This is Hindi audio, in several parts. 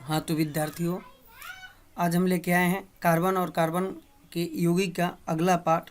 हाँ तो विद्यार्थियों, आज हम लेके आए हैं कार्बन और कार्बन के यौगिक का अगला पार्ट,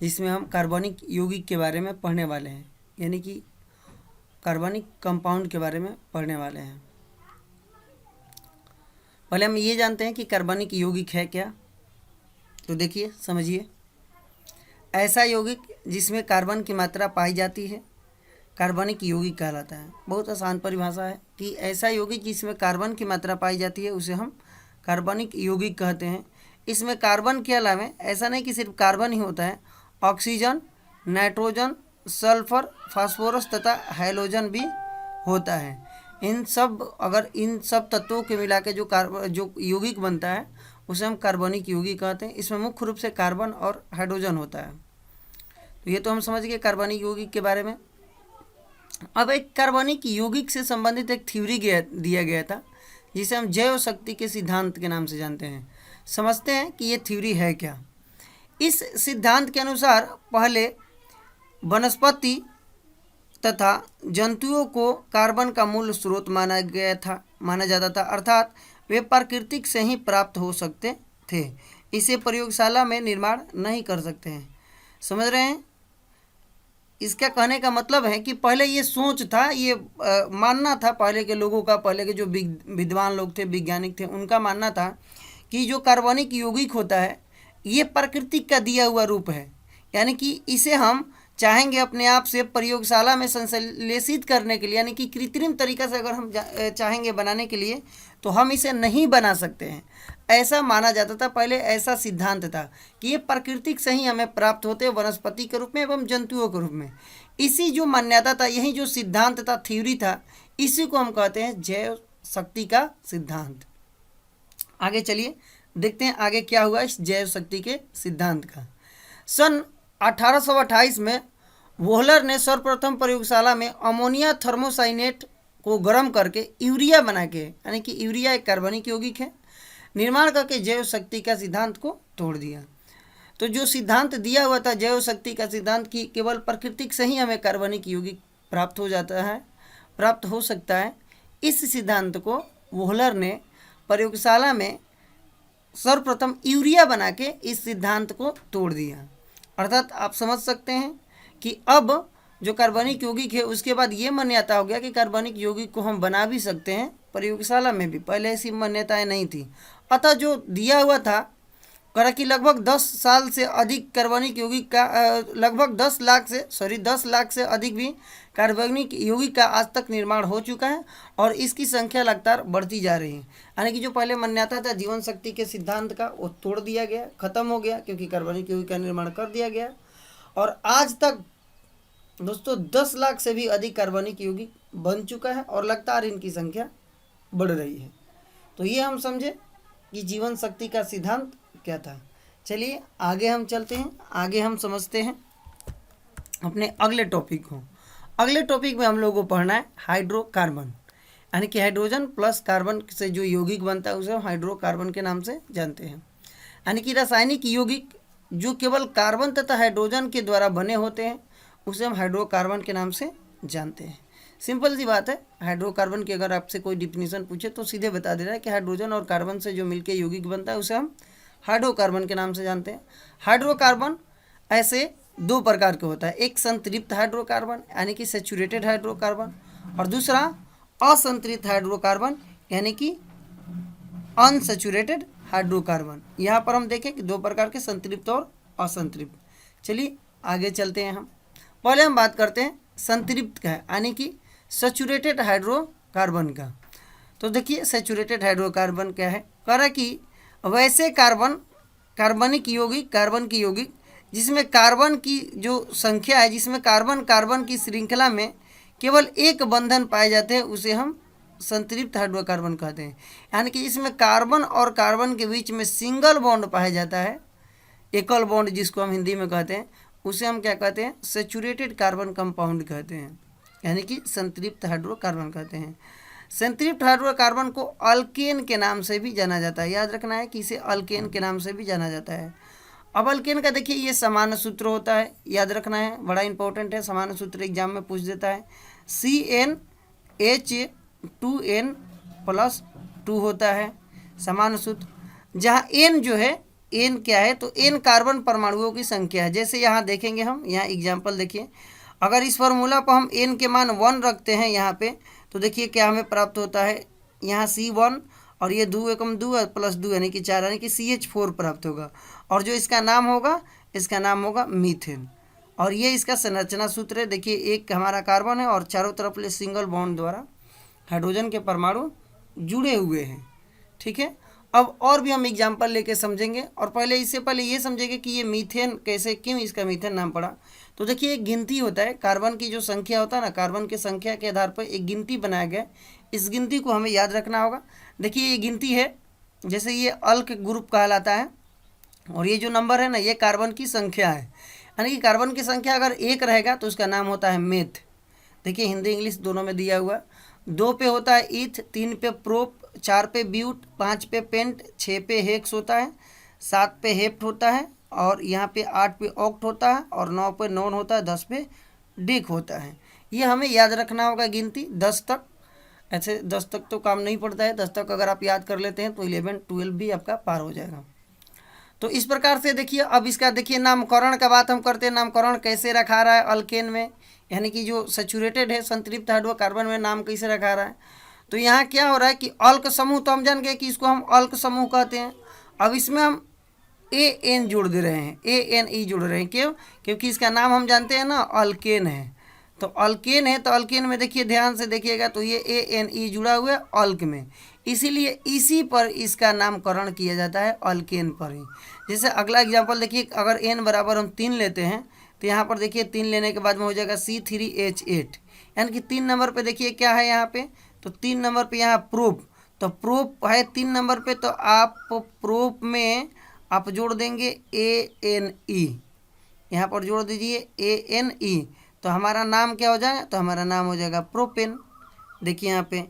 जिसमें हम कार्बनिक यौगिक के बारे में पढ़ने वाले हैं, यानी कि कार्बनिक कंपाउंड के बारे में पढ़ने वाले हैं। पहले हम ये जानते हैं कि कार्बनिक यौगिक है क्या। तो देखिए, समझिए, ऐसा यौगिक जिसमें कार्बन की मात्रा पाई जाती है कार्बनिक यौगिक कहलाता है। बहुत आसान परिभाषा है कि ऐसा यौगिक जिसमें कार्बन की मात्रा पाई जाती है उसे हम कार्बनिक यौगिक कहते हैं। इसमें कार्बन के अलावा ऐसा नहीं कि सिर्फ कार्बन ही होता है, ऑक्सीजन, नाइट्रोजन, सल्फर, फास्फोरस तथा हैलोजन भी होता है। इन सब तत्वों के मिला के जो यौगिक बनता है उसे हम कार्बनिक यौगिक कहते हैं। इसमें मुख्य रूप से कार्बन और हाइड्रोजन होता है। तो ये तो हम समझ गए कार्बनिक यौगिक के बारे में। अब एक कार्बनिक यौगिक से संबंधित एक थ्योरी दिया गया था, जिसे हम जैव शक्ति के सिद्धांत के नाम से जानते हैं। समझते हैं कि ये थ्योरी है क्या। इस सिद्धांत के अनुसार पहले वनस्पति तथा जंतुओं को कार्बन का मूल स्रोत माना जाता था, अर्थात वे प्राकृतिक से ही प्राप्त हो सकते थे। इसे प्रयोगशाला में निर्माण नहीं कर सकते हैं। समझ रहे हैं? इसका कहने का मतलब है कि पहले ये सोच था, ये मानना था पहले के लोगों का, पहले के जो विद्वान लोग थे, वैज्ञानिक थे, उनका मानना था कि जो कार्बनिक यौगिक होता है ये प्रकृति का दिया हुआ रूप है, यानी कि इसे हम चाहेंगे अपने आप से प्रयोगशाला में संश्लेषित करने के लिए, यानी कि कृत्रिम तरीका से अगर हम चाहेंगे बनाने के लिए तो हम इसे नहीं बना सकते हैं। ऐसा माना जाता था पहले, ऐसा सिद्धांत था कि ये प्राकृतिक से ही हमें प्राप्त होते हैं, वनस्पति के रूप में एवं जंतुओं के रूप में। इसी जो मान्यता था, यही जो सिद्धांत था, थ्योरी था, इसी को हम कहते हैं जैव शक्ति का सिद्धांत। आगे चलिए देखते हैं आगे क्या हुआ इस जैव शक्ति के सिद्धांत का। सन 1828 में वोहलर ने सर्वप्रथम प्रयोगशाला में अमोनिया थर्मोसाइनेट को गर्म करके यूरिया बना के, यानी कि यूरिया एक कार्बनिक यौगिक है, निर्माण करके जैव शक्ति का सिद्धांत को तोड़ दिया। तो जो सिद्धांत दिया हुआ था जैव शक्ति का सिद्धांत कि केवल प्राकृतिक से ही हमें कार्बनिक यौगिक प्राप्त हो सकता है, इस सिद्धांत को वोहलर ने प्रयोगशाला में सर्वप्रथम यूरिया बना के इस सिद्धांत को तोड़ दिया। अर्थात आप समझ सकते हैं कि अब जो कार्बनिक यौगिक है उसके बाद ये मान्यता हो गया कि कार्बनिक यौगिक को हम बना भी सकते हैं प्रयोगशाला में भी। पहले ऐसी मान्यताएं नहीं थी। अतः जो दिया हुआ था करा कि लगभग 10 साल से अधिक कार्बनिक यौगिक का लगभग 10 लाख से अधिक भी कार्बनिक यौगिक का आज तक निर्माण हो चुका है और इसकी संख्या लगातार बढ़ती जा रही है। यानी कि जो पहले मान्यता था जीवन शक्ति के सिद्धांत का, वो तोड़ दिया गया, खत्म हो गया, क्योंकि कार्बनिक यौगिक का निर्माण कर दिया गया। और आज तक दोस्तों 10 लाख से भी अधिक कार्बनिक यौगिक बन चुका है और लगातार इनकी संख्या बढ़ रही है। तो ये हम समझे कि जीवन शक्ति का सिद्धांत क्या था। चलिए आगे हम चलते हैं, आगे हम समझते हैं अपने अगले टॉपिक को। अगले टॉपिक में हम लोगों को पढ़ना है हाइड्रोकार्बन, यानी कि हाइड्रोजन प्लस कार्बन से जो यौगिक बनता है उसे हम हाइड्रोकार्बन के नाम से जानते हैं। यानी कि रासायनिक यौगिक जो केवल कार्बन तथा हाइड्रोजन के द्वारा बने होते हैं उसे हम हाइड्रोकार्बन के नाम से जानते हैं। सिंपल सी बात है, हाइड्रोकार्बन की अगर आपसे कोई डिफिनीशन पूछे तो सीधे बता दे रहा है कि हाइड्रोजन और कार्बन से जो मिलकर यौगिक बनता है उसे हम हाइड्रोकार्बन के नाम से जानते हैं। हाइड्रोकार्बन ऐसे 2 प्रकार के होता है, एक संतृप्त हाइड्रोकार्बन यानी कि सैचुरेटेड हाइड्रोकार्बन, और दूसरा असंतृप्त हाइड्रोकार्बन यानी कि अनसैचुरेटेड हाइड्रोकार्बन। यहाँ पर हम देखें कि 2 प्रकार के, संतृप्त और असंतृप्त। चलिए आगे चलते हैं। हम पहले हम बात करते हैं संतृप्त का, यानी कि सैचुरेटेड हाइड्रोकार्बन का। तो देखिए सैचुरेटेड हाइड्रोकार्बन क्या है। कह रहा कि वैसे कार्बन की यौगिक जिसमें कार्बन की जो संख्या है, जिसमें कार्बन की श्रृंखला में केवल एक बंधन पाए जाते हैं उसे हम संतृप्त हाइड्रोकार्बन कहते हैं। यानी कि इसमें कार्बन और कार्बन के बीच में सिंगल बॉन्ड पाया जाता है, एकल बॉन्ड जिसको हम हिंदी में कहते हैं, उसे हम क्या कहते हैं, सैचुरेटेड कार्बन कंपाउंड कहते हैं, यानी कि संतृप्त हाइड्रोकार्बन कहते हैं। संतृप्त हाइड्रोकार्बन को अल्केन के नाम से भी जाना जाता है। याद रखना है कि इसे अल्केन के नाम से भी जाना जाता है। अब अल्केन का देखिए ये सामान्य सूत्र होता है, याद रखना है, बड़ा इंपॉर्टेंट है, सामान्य सूत्र एग्जाम में पूछ देता है। CnH2n+ 2 होता है समान सूत्र। जहाँ n जो है, n क्या है, तो n कार्बन परमाणुओं की संख्या है। जैसे यहाँ देखेंगे हम, यहाँ एग्जाम्पल देखिए, अगर इस फार्मूला पर हम n के मान 1 रखते हैं यहाँ पे, तो देखिए क्या हमें प्राप्त होता है, यहाँ C1 और ये 2 एकम 2 प्लस 2 यानी कि 4 यानी कि CH4 प्राप्त होगा। और जो इसका नाम होगा, इसका नाम होगा मीथेन। और ये इसका संरचना सूत्र है। देखिए एक हमारा कार्बन है और चारों तरफ ले सिंगल बॉन्ड द्वारा हाइड्रोजन के परमाणु जुड़े हुए हैं। ठीक है, अब और भी हम एग्जाम्पल लेके समझेंगे। और पहले इससे पहले ये समझेंगे कि ये मीथेन कैसे, क्यों इसका मीथेन नाम पड़ा। तो देखिए एक गिनती होता है, कार्बन की जो संख्या होता है ना, कार्बन की संख्या के आधार पर एक गिनती बनाया गया। इस गिनती को हमें याद रखना होगा। देखिए ये गिनती है, जैसे ये अल्क ग्रुप कहलाता है और ये जो नंबर है ना, ये कार्बन की संख्या है। यानी कि कार्बन की संख्या अगर 1 रहेगा तो उसका नाम होता है मेथ। देखिए हिंदी इंग्लिश दोनों में दिया हुआ। 2 पे होता है ईथ, 3 पे प्रोप, 4 पे ब्यूट, 5 पे पेंट, 6 पे हेक्स होता है, 7 पे हेप्ट होता है, और यहाँ पे 8 पे ऑक्ट होता है, और 9 पे नॉन होता है, 10 पे डिक होता है। ये हमें याद रखना होगा गिनती 10 तक। ऐसे 10 तक तो काम नहीं पड़ता है, 10 तक अगर आप याद कर लेते हैं तो 11 12 भी आपका पार हो जाएगा। तो इस प्रकार से देखिए, अब इसका देखिए नामकरण का बात हम करते हैं। नामकरण कैसे रखा रहा है अल्केन में, यानी कि जो सैचुरेटेड है संतृप्त हाइड्रोकार्बन में, नाम कैसे रखा रहा है। तो यहाँ क्या हो रहा है कि अल्क समूह, तो हम जान गए कि इसको हम अल्क समूह कहते हैं। अब इसमें हम AN जोड़ दे रहे हैं, ANE जोड़ रहे हैं। क्यों? क्योंकि इसका नाम हम जानते हैं ना, अल्केन है। तो अल्केन है, तो अल्केन में देखिए ध्यान से देखिएगा, तो ये ANE जुड़ा हुआ है अल्क में, इसीलिए इसी पर इसका नामकरण किया जाता है, अल्केन पर ही। जैसे अगला एग्जांपल देखिए, अगर n बराबर हम 3 लेते हैं तो यहाँ पर देखिए 3 लेने के बाद में हो जाएगा C3H8, यानी कि 3 नंबर पे देखिए क्या है यहाँ पे, तो 3 नंबर पे यहाँ प्रोप, तो प्रोप है 3 नंबर पे, तो आप प्रोप में आप जोड़ देंगे ANE, यहाँ पर जोड़ दीजिए ANE, तो हमारा नाम क्या हो जाएगा, तो हमारा नाम हो जाएगा प्रोपेन। देखिए यहाँ पे,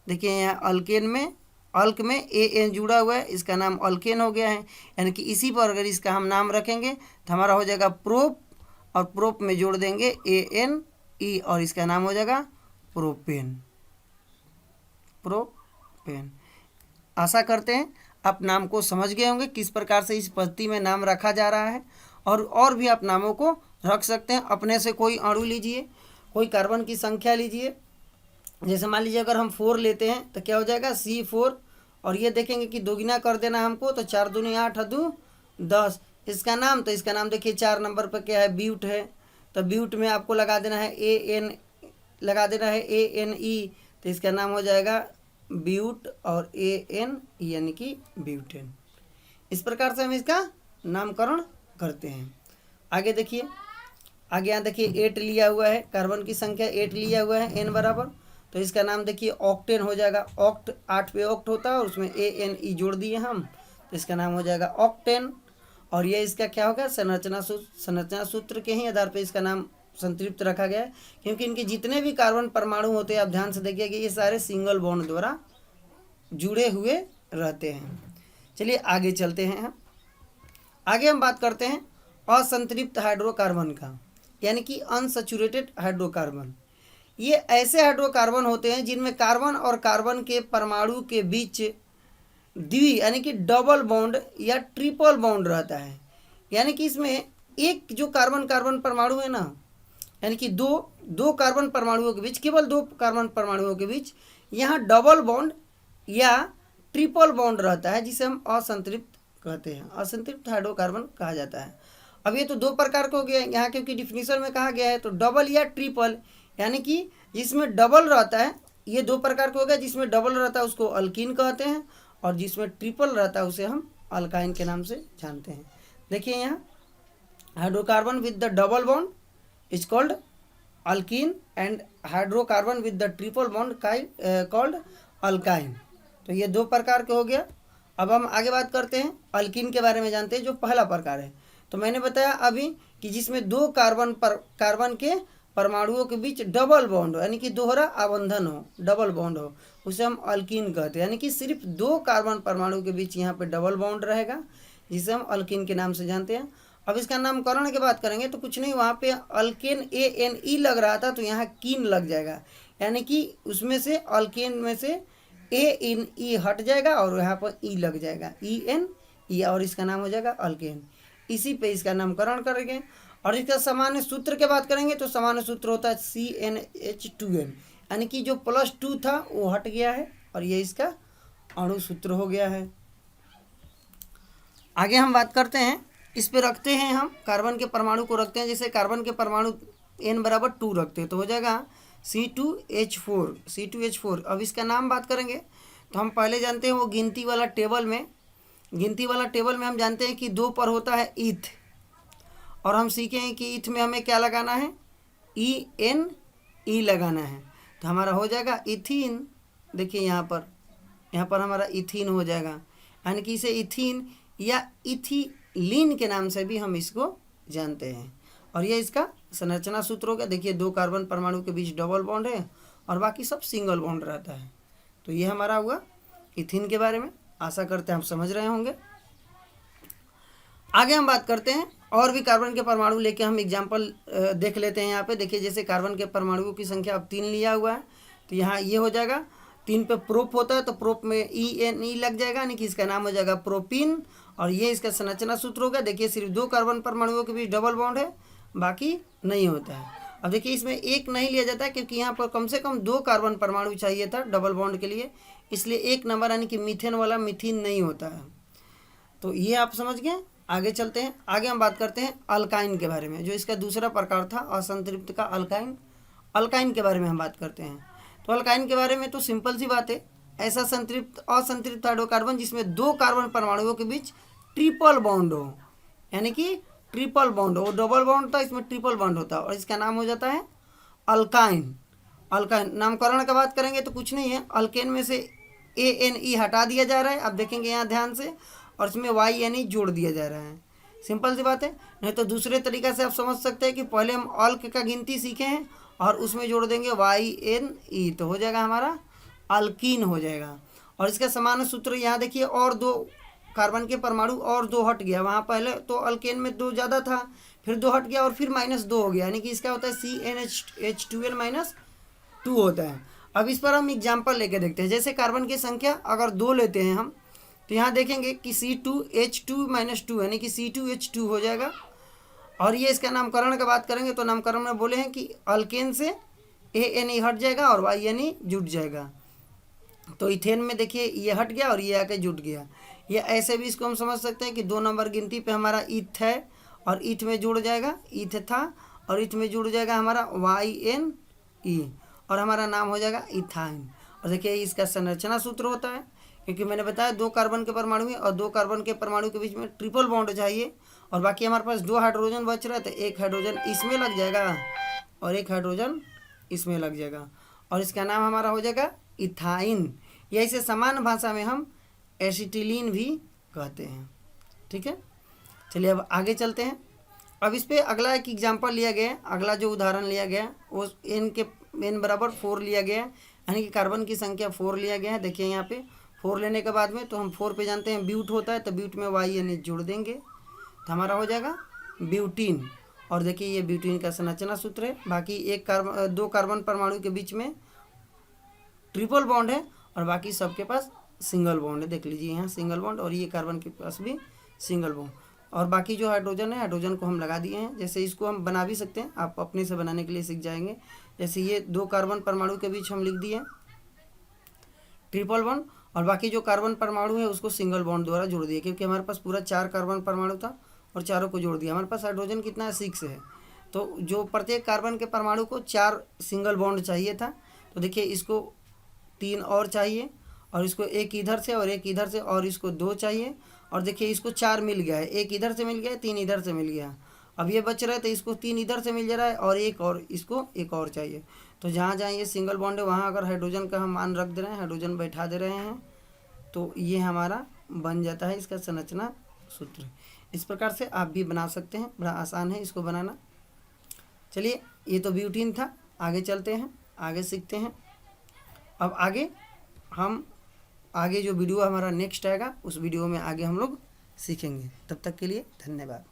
देखिए यहाँ अल्केन में, अल्क में AN जुड़ा हुआ है, इसका नाम अल्केन हो गया है। यानी कि इसी पर अगर इसका हम नाम रखेंगे तो हमारा हो जाएगा प्रोप, और प्रोप में जोड़ देंगे ANE और इसका नाम हो जाएगा प्रोपेन। प्रोपेन। आशा करते हैं आप नाम को समझ गए होंगे, किस प्रकार से इस पद्धति में नाम रखा जा रहा है। और भी आप नामों को रख सकते हैं अपने से। कोई अणु लीजिए, कोई कार्बन की संख्या लीजिए, जैसे मान लीजिए अगर हम 4 लेते हैं तो क्या हो जाएगा C4, और ये देखेंगे कि दोगुना कर देना हमको, तो 4 दूनी 8 2 10। इसका नाम, तो इसका नाम देखिए 4 नंबर पर क्या है, ब्यूट है, तो ब्यूट में आपको लगा देना है AN, लगा देना है ANE, तो इसका नाम हो जाएगा ब्यूट, और AN यानी कि ब्यूटेन। इस प्रकार से हम इसका नामकरण करते हैं। आगे देखिए, आगे यहाँ देखिए 8 लिया हुआ है, कार्बन की संख्या 8 लिया हुआ है n बराबर, तो इसका नाम देखिए ऑक्टेन हो जाएगा। ऑक्ट 8 पे ऑक्ट होता है और उसमें ANE जोड़ दिए हम, तो इसका नाम हो जाएगा ऑक्टेन। और ये इसका क्या होगा, संरचना सूत्र के ही आधार पर इसका नाम संतृप्त रखा गया है, क्योंकि इनके जितने भी कार्बन परमाणु होते हैं, आप ध्यान से देखिए कि ये सारे सिंगल बॉन्ड द्वारा जुड़े हुए रहते हैं। चलिए आगे चलते हैं। हम आगे हम बात करते हैं असंतृप्त हाइड्रोकार्बन का, यानी कि अनसैचुरेटेड हाइड्रोकार्बन। ये ऐसे हाइड्रोकार्बन होते हैं जिनमें कार्बन और कार्बन के परमाणु के बीच द्वि यानी कि डबल बॉन्ड या ट्रिपल बॉन्ड रहता है। यानी कि इसमें एक जो कार्बन कार्बन परमाणु है ना, यानी कि दो कार्बन परमाणुओं के बीच, केवल 2 कार्बन परमाणुओं के बीच यहाँ डबल बॉन्ड या ट्रिपल बॉन्ड रहता है, जिसे हम असंतृप्त कहते हैं, असंतृप्त हाइड्रोकार्बन कहा जाता है। अब ये तो 2 प्रकार के हो गए यहाँ, क्योंकि डिफिनीशन में कहा गया है, तो डबल या ट्रिपल, यानी कि जिसमें डबल रहता है, ये 2 प्रकार के हो गए। जिसमें डबल रहता है उसको अल्कीन कहते हैं, और जिसमें ट्रिपल रहता है उसे हम अल्काइन के नाम से जानते हैं। देखिए यहाँ hydrocarbon with the double bond is called alkyne, and hydrocarbon with the triple bond called alkyne. तो ये 2 प्रकार के हो गया। अब हम आगे बात करते हैं अल्कीन के बारे में, जानते हैं जो पहला प्रकार है। तो मैंने बताया अभी कि जिसमें 2 कार्बन के परमाणुओं के बीच डबल बॉन्ड हो, यानी कि दोहरा आबंधन हो, डबल बॉन्ड हो, उसे हम अल्कीन कहते हैं। यानी कि सिर्फ 2 कार्बन परमाणु के बीच यहाँ पे डबल बॉन्ड रहेगा, जिसे हम अल्कीन के नाम से जानते हैं। अब इसका नामकरण की बात करेंगे तो कुछ नहीं, वहाँ पे अल्केन ANE लग रहा था, तो यहाँ कीन लग जाएगा। यानी कि उसमें से अल्केन में से ए इन ई हट जाएगा और यहाँ पर ई लग जाएगा, ई एन ई, और इसका नाम हो जाएगा अल्केन। इसी पे इसका नामकरण करेंगे। और इसका सामान्य सूत्र की बात करेंगे तो सामान्य सूत्र होता है CnH2n, यानी कि जो +2 था वो हट गया है और ये इसका अणु सूत्र हो गया है। आगे हम बात करते हैं, इस पे रखते हैं हम कार्बन के परमाणु को रखते हैं। जैसे कार्बन के परमाणु n बराबर 2 रखते हैं तो हो जाएगा C2H4। अब इसका नाम बात करेंगे तो हम पहले जानते हैं वो गिनती वाला टेबल में हम जानते हैं कि 2 पर होता है ईथ, और हम सीखे हैं कि ईथ में हमें क्या लगाना है, ENE लगाना है। तो हमारा हो जाएगा इथीन। देखिए यहाँ पर हमारा इथीन हो जाएगा, यानी कि इसे इथीन या इथिलीन के नाम से भी हम इसको जानते हैं। और ये इसका संरचना सूत्र होगा। देखिए 2 कार्बन परमाणु के बीच डबल बॉन्ड है और बाकी सब सिंगल बॉन्ड रहता है। तो ये हमारा हुआ इथीन के बारे में। आशा करते हैं आप समझ रहे होंगे। आगे हम बात करते हैं और भी कार्बन के परमाणु लेके हम एग्जाम्पल देख लेते हैं। यहाँ पे देखिए जैसे कार्बन के परमाणुओं की संख्या अब 3 लिया हुआ है तो यहाँ ये हो जाएगा 3 पे प्रोप होता है तो प्रोप में ENE लग जाएगा, यानी कि इसका नाम हो जाएगा प्रोपीन। और ये इसका संरचना सूत्र होगा। देखिए सिर्फ 2 कार्बन परमाणुओं के बीच डबल बॉन्ड है, बाकी नहीं होता है। अब देखिए इसमें एक नहीं लिया जाता है क्योंकि यहाँ पर कम से कम 2 कार्बन परमाणु चाहिए था डबल बॉन्ड के लिए, इसलिए 1 नंबर यानी कि मीथेन वाला मीथीन नहीं होता है। तो ये आप समझ गए। आगे चलते हैं। आगे हम बात करते हैं अल्काइन के बारे में, जो इसका दूसरा प्रकार था असंतृप्त का अल्काइन के बारे में हम बात करते हैं। तो अल्काइन के बारे में तो सिंपल सी बात है, ऐसा असंतृप्त हाइड्रोकार्बन जिसमें 2 कार्बन परमाणुओं के बीच ट्रिपल बॉन्ड हो, यानी कि ट्रिपल बॉन्ड हो। डबल बॉन्ड था, इसमें ट्रिपल बॉन्ड होता है और इसका नाम हो जाता है अल्काइन। नामकरण की बात करेंगे तो कुछ नहीं है, अल्केन में से ANE हटा दिया जा रहा है, आप देखेंगे यहाँ ध्यान से, और इसमें YNE जोड़ दिया जा रहा है। सिंपल सी बात है। नहीं तो दूसरे तरीक़ा से आप समझ सकते हैं कि पहले हम अल्क का गिनती सीखे हैं और उसमें जोड़ देंगे YNE, तो हो जाएगा हमारा अल्कीन हो जाएगा। और इसका समान सूत्र यहाँ देखिए, और 2 कार्बन के परमाणु और 2 हट गया, वहाँ पहले तो अल्केन में 2 ज़्यादा था, फिर 2 हट गया और फिर -2 हो गया, यानी कि इसका होता है CnH2n-2 होता है। अब इस पर हम एग्जाम्पल लेके देखते हैं। जैसे कार्बन की संख्या अगर 2 लेते हैं हम तो यहाँ देखेंगे कि C2H2-2 यानी कि C2H2 हो जाएगा। और ये इसका नामकरण की बात करेंगे तो नामकरण में बोले हैं कि अल्केन से ANE हट जाएगा और YNE जुट जाएगा। तो इथेन में देखिए ये हट गया और ये आके जुट गया। ये ऐसे भी इसको हम समझ सकते हैं कि 2 नंबर गिनती पे हमारा ईथ है और ईथ में जुड़ जाएगा, ईथ था और ईथ में जुड़ जाएगा हमारा YNE और हमारा नाम हो जाएगा इथाइन। और देखिए इसका संरचना सूत्र होता है, क्योंकि मैंने बताया 2 कार्बन के परमाणु है और 2 कार्बन के परमाणु के बीच में ट्रिपल बॉन्ड चाहिए और बाकी हमारे पास 2 हाइड्रोजन बच रहा है, तो 1 हाइड्रोजन इसमें लग जाएगा और 1 हाइड्रोजन इसमें लग जाएगा और इसका नाम हमारा हो जाएगा इथाइन। या इसे समान भाषा में हम एसिटिलीन भी कहते हैं। ठीक है, चलिए अब आगे चलते हैं। अब इस पर अगला एक एग्जाम्पल लिया गया है, अगला जो उदाहरण लिया गया है वो n बराबर 4 लिया गया है, यानी कि कार्बन की संख्या 4 लिया गया है। देखिए यहाँ पे 4 लेने के बाद में तो हम 4 पे जानते हैं ब्यूट होता है, तो ब्यूट में YNE जोड़ देंगे तो हमारा हो जाएगा ब्यूटीन। और देखिए ये ब्यूटीन का संरचना सूत्र है। बाकी 2 कार्बन परमाणु के बीच में ट्रिपल बॉन्ड है और बाकी सबके पास सिंगल बॉन्ड है। देख लीजिए यहाँ सिंगल बॉन्ड और ये कार्बन के पास भी सिंगल बॉन्ड। और बाकी जो हाइड्रोजन है, हाइड्रोजन को हम लगा दिए हैं। जैसे इसको हम बना भी सकते हैं, आप अपने से बनाने के लिए सीख जाएंगे। जैसे ये 2 कार्बन परमाणु के बीच हम लिख दिए ट्रिपल बॉन्ड और बाकी जो कार्बन परमाणु है उसको सिंगल बॉन्ड द्वारा जोड़ दिए, क्योंकि हमारे पास पूरा 4 कार्बन परमाणु था और चारों को जोड़ दिया। हमारे पास हाइड्रोजन कितना है 6 है, तो जो प्रत्येक कार्बन के परमाणु को 4 सिंगल बॉन्ड चाहिए था, तो देखिए इसको 3 और चाहिए और इसको 1 इधर से और 1 इधर से और इसको 2 चाहिए। और देखिए इसको 4 मिल गया है, 1 इधर से मिल गया, 3 इधर से मिल गया। अब ये बच रहा है तो इसको 3 इधर से मिल जा रहा है और इसको एक और चाहिए। तो जहाँ जहाँ ये सिंगल बॉन्ड है वहाँ अगर हाइड्रोजन का हम मान रख दे रहे हैं, हाइड्रोजन बैठा दे रहे हैं, तो ये हमारा बन जाता है इसका संरचना सूत्र। इस प्रकार से आप भी बना सकते हैं, बड़ा आसान है इसको बनाना। चलिए ये तो ब्यूटीन था, आगे चलते हैं, आगे सीखते हैं। अब आगे जो वीडियो हमारा नेक्स्ट आएगा उस वीडियो में आगे हम लोग सीखेंगे। तब तक के लिए धन्यवाद।